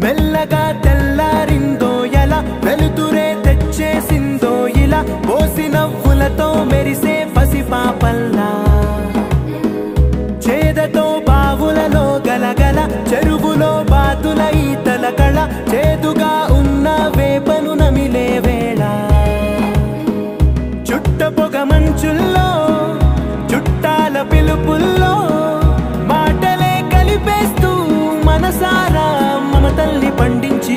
మెల్లగా తెల్లారిందో ఎలా వెలుతురే తెచ్చేసిందో ఇలా పోసి నవ్వులతో మెరిసే పసిపాపల్లా చేదతో బావులలో గలగల చెరువులో బాతుల ఈతల కళ చేదుగా ఉన్న వేపను నమిలే వేళ చుట్ట పొగ మంచుల్లో చుట్టాల పిలుపుల్లో మాటలే కలిపేస్తూ మనసారా మమతల్ని పండించి